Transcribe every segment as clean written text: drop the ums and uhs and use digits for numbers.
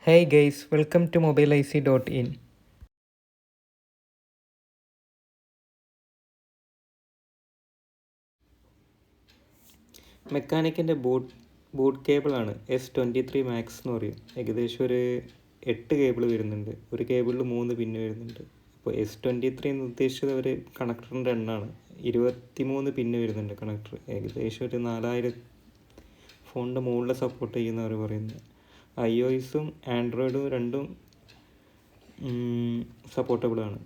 Hey guys, welcome to mobileic.in. മെക്കാനിക്കിൻ്റെ boot കേബിളാണ് S23max എന്ന് പറയും. ഏകദേശം ഒരു 8 കേബിൾ വരുന്നുണ്ട്. ഒരു കേബിളിൽ 3 പിന്ന് വരുന്നുണ്ട്. അപ്പോൾ S23 എന്ന് ഉദ്ദേശിച്ചത് ഒരു കണക്ടറിൻ്റെ എണ്ണമാണ്. 23 പിന്ന് വരുന്നുണ്ട് കണക്ടർ. ഏകദേശം ഒരു 4000 ഫോണിൻ്റെ മുകളിൽ സപ്പോർട്ട് ചെയ്യുന്നവർ പറയുന്നത്. iOSഉം ആൻഡ്രോയിഡും രണ്ടും സപ്പോർട്ടബിളാണ്.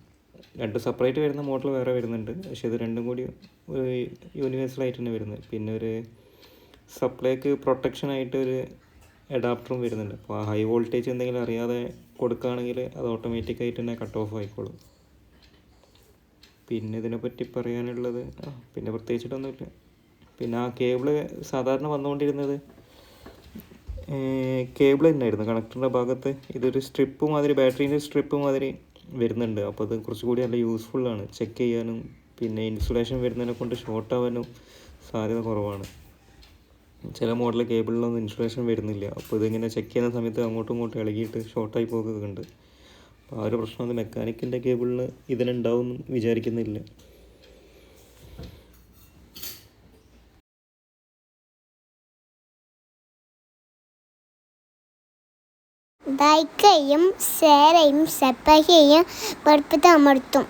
രണ്ട് സെപ്പറേറ്റ് വരുന്ന മോഡൽ വേറെ വരുന്നുണ്ട്. പക്ഷേ ഇത് രണ്ടും കൂടി യൂണിവേഴ്സലായിട്ട് തന്നെ വരുന്നത്. പിന്നെ ഒരു സപ്ലൈക്ക് പ്രൊട്ടക്ഷനായിട്ട് ഒരു അഡാപ്റ്ററും വരുന്നുണ്ട്. അപ്പോൾ ഹൈ വോൾട്ടേജ് എന്തെങ്കിലും അറിയാതെ കൊടുക്കുകയാണെങ്കിൽ അത് ഓട്ടോമാറ്റിക്കായിട്ട് തന്നെ കട്ട് ഓഫ് ആയിക്കോളും. പിന്നെ ഇതിനെപ്പറ്റി പറയാനുള്ളത് പിന്നെ പ്രത്യേകിച്ചിട്ടൊന്നുമില്ല. പിന്നെ ആ കേബിള് സാധാരണ വന്നുകൊണ്ടിരുന്നത് കേബിൾ തന്നെയായിരുന്നു കണക്ടറിൻ്റെ ഭാഗത്ത്. ഇതൊരു സ്ട്രിപ്പ് മാതിരി, ബാറ്ററീൻ്റെ സ്ട്രിപ്പ് മാതിരി വരുന്നുണ്ട്. അപ്പോൾ അത് കുറച്ചുകൂടി നല്ല യൂസ്ഫുള്ളാണ് ചെക്ക് ചെയ്യാനും. പിന്നെ ഇൻസുലേഷൻ വരുന്നതിനെ കൊണ്ട് ഷോർട്ടാവാനും സാധ്യത കുറവാണ്. ചില മോഡൽ കേബിളിലൊന്നും ഇൻസുലേഷൻ വരുന്നില്ല. അപ്പോൾ ഇതിങ്ങനെ ചെക്ക് ചെയ്യുന്ന സമയത്ത് അങ്ങോട്ടും ഇങ്ങോട്ടും ഇളകിയിട്ട് ഷോർട്ടായി പോകുന്നുണ്ട്. അപ്പോൾ ആ ഒരു പ്രശ്നം അത് മെക്കാനിക്കിൻ്റെ കേബിളിൽ ഇതിനുണ്ടാവും വിചാരിക്കുന്നില്ല. ലൈക്കും ഷെയറും സബ്സ്ക്രൈബും ബെൽബട്ടൺ അമർത്തും.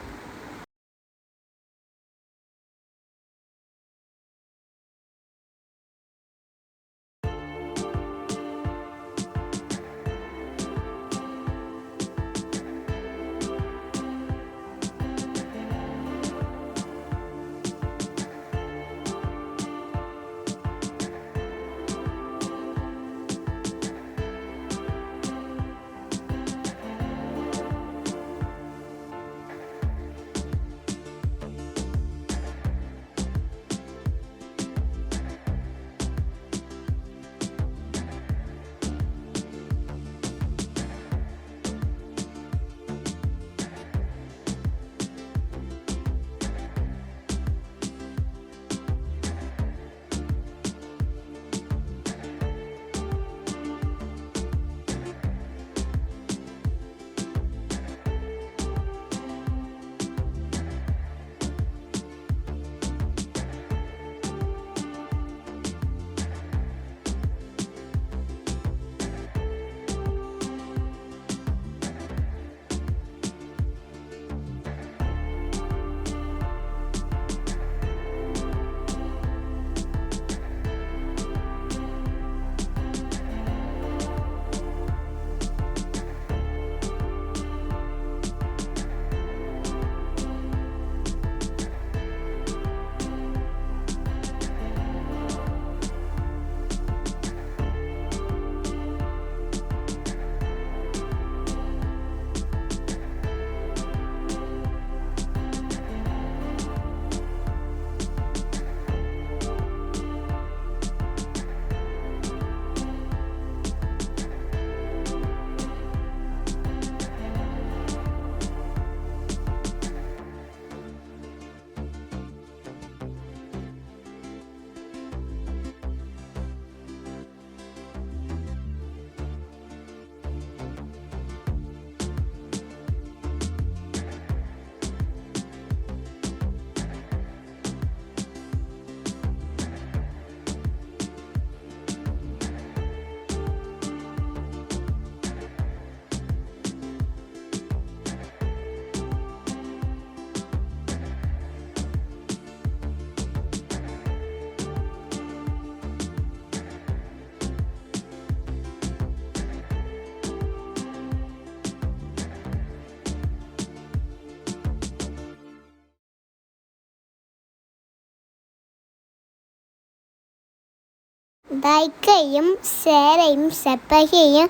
ലൈക്കും ഷെയറും സബ്സ്ക്രൈബും